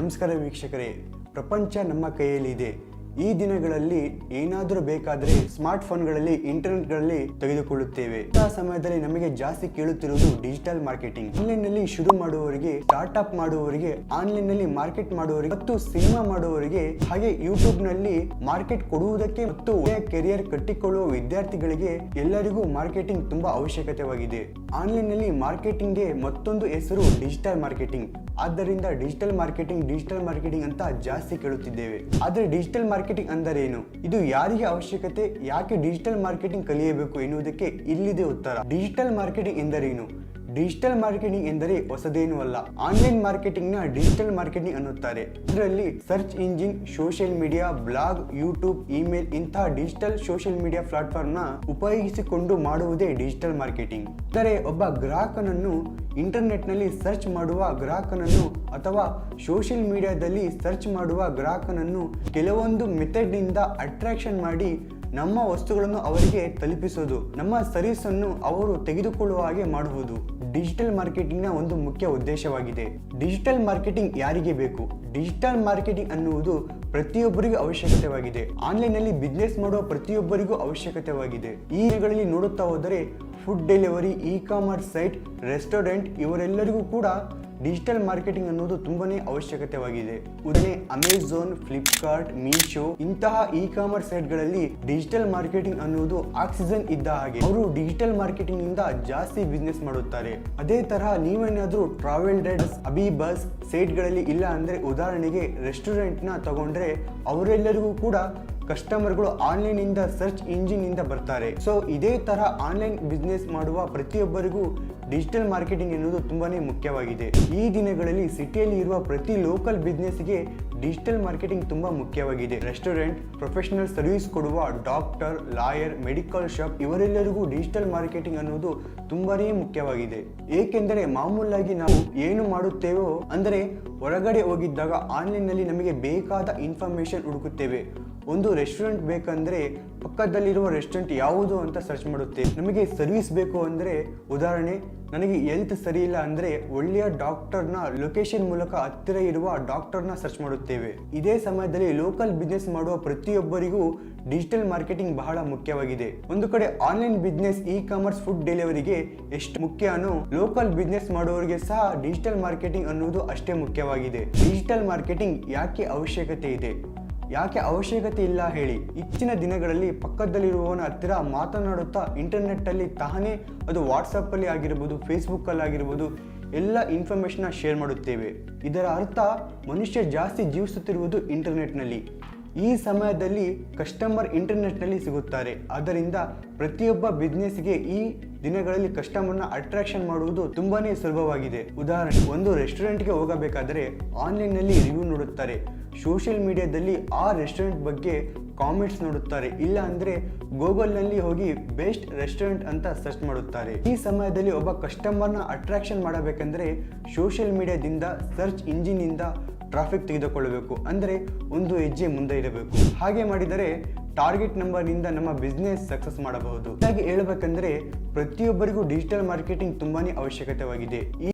ನಮಸ್ಕಾರ ವೀಕ್ಷಕರೇ, ಪ್ರಪಂಚ ನಮ್ಮ ಕೈಯಲ್ಲಿದೆ. ಈ ದಿನಗಳಲ್ಲಿ ಏನಾದರೂ ಬೇಕಾದರೆ ಸ್ಮಾರ್ಟ್ ಫೋನ್ಗಳಲ್ಲಿ ಇಂಟರ್ನೆಟ್ಗಳಲ್ಲಿ ತೆಗೆದುಕೊಳ್ಳುತ್ತೇವೆ. ಆ ಸಮಯದಲ್ಲಿ ನಮಗೆ ಜಾಸ್ತಿ ಕೇಳುತ್ತಿರುವುದು ಡಿಜಿಟಲ್ ಮಾರ್ಕೆಟಿಂಗ್. ಆನ್ಲೈನ್ ನಲ್ಲಿ ಶುರು ಮಾಡುವವರಿಗೆ, ಸ್ಟಾರ್ಟ್ಅಪ್ ಮಾಡುವವರಿಗೆ, ಆನ್ಲೈನ್ ನಲ್ಲಿ ಮಾರ್ಕೆಟ್ ಮಾಡುವವರಿಗೆ ಮತ್ತು ಸಿನಿಮಾ ಮಾಡುವವರಿಗೆ, ಹಾಗೆ ಯೂಟ್ಯೂಬ್ ನಲ್ಲಿ ಮಾರ್ಕೆಟ್ ಕೊಡುವುದಕ್ಕೆ ಮತ್ತು ಕೆರಿಯರ್ ಕಟ್ಟಿಕೊಳ್ಳುವ ವಿದ್ಯಾರ್ಥಿಗಳಿಗೆ ಎಲ್ಲರಿಗೂ ಮಾರ್ಕೆಟಿಂಗ್ ತುಂಬಾ ಅವಶ್ಯಕತೆಯಾಗಿದೆ. ಆನ್ಲೈನ್ ನಲ್ಲಿ ಮಾರ್ಕೆಟಿಂಗ್ಗೆ ಮತ್ತೊಂದು ಹೆಸರು ಡಿಜಿಟಲ್ ಮಾರ್ಕೆಟಿಂಗ್. ಆದ್ದರಿಂದ ಡಿಜಿಟಲ್ ಮಾರ್ಕೆಟಿಂಗ್ ಅಂತ ಜಾಸ್ತಿ ಕೇಳುತ್ತಿದ್ದೇವೆ. ಆದರೆ ಡಿಜಿಟಲ್ ಮಾರ್ಕೆಟಿಂಗ್ ಅಂದರೆ ಏನು? ಇದು ಯಾರಿಗೆ ಅವಶ್ಯಕತೆ? ಯಾಕೆ ಡಿಜಿಟಲ್ ಮಾರ್ಕೆಟಿಂಗ್ ಕಲಿಯಬೇಕು ಎನ್ನುವುದಕ್ಕೆ ಇಲ್ಲಿದೆ ಉತ್ತರ. ಡಿಜಿಟಲ್ ಮಾರ್ಕೆಟಿಂಗ್ ಎಂದರೇನು? ಡಿಜಿಟಲ್ ಮಾರ್ಕೆಟಿಂಗ್ ಎಂದರೆ ಹೊಸದೇನೂ ಅಲ್ಲ. ಆನ್ಲೈನ್ ಮಾರ್ಕೆಟಿಂಗ್ ನ ಡಿಜಿಟಲ್ ಮಾರ್ಕೆಟಿಂಗ್ ಅನ್ನುತ್ತಾರೆ. ಇದರಲ್ಲಿ search engine, social media, blog, YouTube, email ಇಂತಹ ಡಿಜಿಟಲ್ ಸೋಷಿಯಲ್ ಮೀಡಿಯಾ ಪ್ಲಾಟ್ಫಾರ್ಮ್ ನ ಉಪಯೋಗಿಸಿಕೊಂಡು ಮಾಡುವುದೇ ಡಿಜಿಟಲ್ ಮಾರ್ಕೆಟಿಂಗ್. ಅಂದರೆ ಒಬ್ಬ ಗ್ರಾಹಕನನ್ನು ಇಂಟರ್ನೆಟ್ ನಲ್ಲಿ ಸರ್ಚ್ ಮಾಡುವ ಗ್ರಾಹಕನನ್ನು ಅಥವಾ ಸೋಷಿಯಲ್ ಮೀಡಿಯಾದಲ್ಲಿ ಸರ್ಚ್ ಮಾಡುವ ಗ್ರಾಹಕನನ್ನು ಕೆಲವೊಂದು ಮೆಥಡ್ ನಿಂದ ಅಟ್ರಾಕ್ಷನ್ ಮಾಡಿ ನಮ್ಮ ವಸ್ತುಗಳನ್ನು ಅವರಿಗೆ ತಲುಪಿಸೋದು, ನಮ್ಮ ಸರ್ವಿಸ್ ಅನ್ನು ಅವರು ತೆಗೆದುಕೊಳ್ಳುವ ಹಾಗೆ ಮಾಡುವುದು ಡಿಜಿಟಲ್ ಮಾರ್ಕೆಟಿಂಗ್ ನ ಒಂದು ಮುಖ್ಯ ಉದ್ದೇಶವಾಗಿದೆ. ಡಿಜಿಟಲ್ ಮಾರ್ಕೆಟಿಂಗ್ ಯಾರಿಗೆ ಬೇಕು? ಡಿಜಿಟಲ್ ಮಾರ್ಕೆಟಿಂಗ್ ಅನ್ನುವುದು ಪ್ರತಿಯೊಬ್ಬರಿಗೂ ಅವಶ್ಯಕತೆಯಾಗಿದೆ. ಆನ್ಲೈನ್ ನಲ್ಲಿ ಬಿಸ್ನೆಸ್ ಮಾಡುವ ಪ್ರತಿಯೊಬ್ಬರಿಗೂ ಅವಶ್ಯಕತೆಯಾಗಿದೆ. ಈ ದಿನಗಳಲ್ಲಿ ನೋಡುತ್ತಾ ಹೋದರೆ food delivery, e commerce site, restaurant ಇವರೆಲ್ಲರಿಗೂ ಕೂಡ ಡಿಜಿಟಲ್ ಮಾರ್ಕೆಟಿಂಗ್ ಅನ್ನೋದು ತುಂಬಾನೇ ಅವಶ್ಯಕತೆಯಾಗಿದೆ. ಉದಾಹರಣೆ ಅಮೆಝಾನ್, ಫ್ಲಿಪ್ಕಾರ್ಟ್, ಮೀಶೋ ಇಂತಹ ಇ ಕಾಮರ್ಸ್ ಸೈಟ್ಗಳಲ್ಲಿ ಡಿಜಿಟಲ್ ಮಾರ್ಕೆಟಿಂಗ್ ಅನ್ನೋದು ಆಕ್ಸಿಜನ್ ಇದ್ದ ಹಾಗೆ. ಅವರು ಡಿಜಿಟಲ್ ಮಾರ್ಕೆಟಿಂಗ್ ನಿಂದ ಜಾಸ್ತಿ ಬಿಸ್ನೆಸ್ ಮಾಡುತ್ತಾರೆ. ಅದೇ ತರಹ ನೀವೇನಾದ್ರೂ ಟ್ರಾವೆಲ್ ಡೇಟ್ಸ್, ಅಬಿಬಸ್ ಸೈಟ್ಗಳಲ್ಲಿ ಇಲ್ಲ ಅಂದ್ರೆ ಉದಾಹರಣೆಗೆ ರೆಸ್ಟೋರೆಂಟ್ ನ ತಗೊಂಡ್ರೆ ಅವರೆಲ್ಲರಿಗೂ ಕೂಡ ಕಸ್ಟಮರ್ಗಳು ಆನ್ಲೈನ್ ಇಂದ ಸರ್ಚ್ ಇಂಜಿನ್ ಇಂದ ಬರ್ತಾರೆ. ಸೊ ಇದೇ ತರ ಆನ್ಲೈನ್ ಬಿಸ್ನೆಸ್ ಮಾಡುವ ಪ್ರತಿಯೊಬ್ಬರಿಗೂ ಡಿಜಿಟಲ್ ಮಾರ್ಕೆಟಿಂಗ್ ಎನ್ನುವುದು ತುಂಬಾನೇ ಮುಖ್ಯವಾಗಿದೆ. ಈ ದಿನಗಳಲ್ಲಿ ಸಿಟಿಯಲ್ಲಿ ಇರುವ ಪ್ರತಿ ಲೋಕಲ್ ಬಿಸ್ನೆಸ್ಗೆ ಡಿಜಿಟಲ್ ಮಾರ್ಕೆಟಿಂಗ್ ತುಂಬಾ ಮುಖ್ಯವಾಗಿದೆ. ರೆಸ್ಟೋರೆಂಟ್, ಪ್ರೊಫೆಷನಲ್ ಸರ್ವಿಸ್ ಕೊಡುವ ಡಾಕ್ಟರ್, ಲಾಯರ್, ಮೆಡಿಕಲ್ ಶಾಪ್ ಇವರೆಲ್ಲರಿಗೂ ಡಿಜಿಟಲ್ ಮಾರ್ಕೆಟಿಂಗ್ ಅನ್ನೋದು ತುಂಬಾನೇ ಮುಖ್ಯವಾಗಿದೆ. ಏಕೆಂದರೆ ಮಾಮೂಲಾಗಿ ನಾವು ಏನು ಮಾಡುತ್ತೇವೋ ಅಂದರೆ ಹೊರಗಡೆ ಹೋಗಿದ್ದಾಗ ಆನ್ಲೈನ್ ನಲ್ಲಿ ನಮಗೆ ಬೇಕಾದ ಇನ್ಫಾರ್ಮೇಶನ್ ಹುಡುಕುತ್ತೇವೆ. ಒಂದು ರೆಸ್ಟೋರೆಂಟ್ ಬೇಕಂದ್ರೆ ಪಕ್ಕದಲ್ಲಿರುವ ರೆಸ್ಟೋರೆಂಟ್ ಯಾವುದು ಅಂತ ಸರ್ಚ್ ಮಾಡುತ್ತೇವೆ. ನಮಗೆ ಸರ್ವಿಸ್ ಬೇಕು ಅಂದ್ರೆ ಉದಾಹರಣೆ ನನಗೆ ಹೆಲ್ತ್ ಸರಿ ಇಲ್ಲ ಅಂದ್ರೆ ಒಳ್ಳೆಯ ಡಾಕ್ಟರ್ನ ಲೊಕೇಶನ್ ಮೂಲಕ ಹತ್ತಿರ ಇರುವ ಡಾಕ್ಟರ್ನ ಸರ್ಚ್ ಮಾಡುತ್ತೇವೆ. ಇದೇ ಸಮಯದಲ್ಲಿ ಲೋಕಲ್ ಬಿಸ್ನೆಸ್ ಮಾಡುವ ಪ್ರತಿಯೊಬ್ಬರಿಗೂ ಡಿಜಿಟಲ್ ಮಾರ್ಕೆಟಿಂಗ್ ಬಹಳ ಮುಖ್ಯವಾಗಿದೆ. ಒಂದು ಕಡೆ online business, e commerce, food ಡೆಲಿವರಿಗೆ ಎಷ್ಟು ಮುಖ್ಯನೋ ಲೋಕಲ್ ಬಿಸ್ನೆಸ್ ಮಾಡುವವರಿಗೆ ಸಹ ಡಿಜಿಟಲ್ ಮಾರ್ಕೆಟಿಂಗ್ ಅನ್ನೋದು ಅಷ್ಟೇ ಮುಖ್ಯವಾಗಿದೆ. ಡಿಜಿಟಲ್ ಮಾರ್ಕೆಟಿಂಗ್ ಯಾಕೆ ಅವಶ್ಯಕತೆ ಇದೆ? ಯಾಕೆ ಅವಶ್ಯಕತೆ ಇಲ್ಲ ಹೇಳಿ? ಇಚ್ಚಿನ ದಿನಗಳಲ್ಲಿ ಪಕ್ಕದಲ್ಲಿರುವವನ ಹತ್ತಿರ ಮಾತನಾಡುತ್ತಾ ಇಂಟರ್ನೆಟ್ ಅಲ್ಲಿ ತಾನೇ, ಅದು ವಾಟ್ಸಪ್ ಅಲ್ಲಿ ಆಗಿರ್ಬೋದು, ಫೇಸ್ಬುಕ್ ಅಲ್ಲಿ ಆಗಿರ್ಬೋದು, ಎಲ್ಲ ಇನ್ಫಾರ್ಮೇಶನ್ ಶೇರ್ ಮಾಡುತ್ತೇವೆ. ಇದರ ಅರ್ಥ ಮನುಷ್ಯ ಜಾಸ್ತಿ ಜೀವಿಸುತ್ತಿರುವುದು ಇಂಟರ್ನೆಟ್ ನಲ್ಲಿ. ಈ ಸಮಯದಲ್ಲಿ ಕಸ್ಟಮರ್ ಇಂಟರ್ನೆಟ್ ನಲ್ಲಿ ಸಿಗುತ್ತಾರೆ. ಆದ್ದರಿಂದ ಪ್ರತಿಯೊಬ್ಬ ಬಿಸ್ನೆಸ್ಗೆ ಈ ದಿನಗಳಲ್ಲಿ ಕಸ್ಟಮರ್ನ ಅಟ್ರಾಕ್ಷನ್ ಮಾಡುವುದು ತುಂಬಾನೇ ಸುಲಭವಾಗಿದೆ. ಉದಾಹರಣೆ, ಒಂದು ರೆಸ್ಟೋರೆಂಟ್ಗೆ ಹೋಗಬೇಕಾದರೆ ಆನ್ಲೈನ್ ನಲ್ಲಿ ರಿವ್ಯೂ ನೋಡುತ್ತಾರೆ, ಸೋಷಿಯಲ್ ಮೀಡಿಯಾದಲ್ಲಿ ಆ ರೆಸ್ಟೋರೆಂಟ್ ಬಗ್ಗೆ ಕಾಮೆಂಟ್ಸ್ ನೋಡುತ್ತಾರೆ, ಇಲ್ಲ ಅಂದ್ರೆ ಗೂಗಲ್ ನಲ್ಲಿ ಹೋಗಿ ಬೆಸ್ಟ್ ರೆಸ್ಟೋರೆಂಟ್ ಅಂತ ಸರ್ಚ್ ಮಾಡುತ್ತಾರೆ. ಈ ಸಮಯದಲ್ಲಿ ಒಬ್ಬ ಕಸ್ಟಮರ್ನ ಅಟ್ರಾಕ್ಷನ್ ಮಾಡಬೇಕಂದ್ರೆ ಸೋಷಿಯಲ್ ಮೀಡಿಯಾದಿಂದ, ಸರ್ಚ್ ಇಂಜಿನ್ ಇಂದ ಟ್ರಾಫಿಕ್ ತೆಗೆದುಕೊಳ್ಳಬೇಕು, ಅಂದ್ರೆ ಒಂದು ಹೆಜ್ಜೆ ಮುಂದೆ ಇರಬೇಕು. ಹಾಗೆ ಮಾಡಿದರೆ ಟಾರ್ಗೆಟ್ ನಂಬರ್ ನಿಂದ ನಮ್ಮ ಬಿಸ್ನೆಸ್ ಸಕ್ಸಸ್ ಮಾಡಬಹುದು. ಹಾಗೆ ಹೇಳಬೇಕಂದ್ರೆ ಪ್ರತಿಯೊಬ್ಬರಿಗೂ ಡಿಜಿಟಲ್ ಮಾರ್ಕೆಟಿಂಗ್ ತುಂಬಾನೇ ಅವಶ್ಯಕತೆಯಾಗಿದೆ.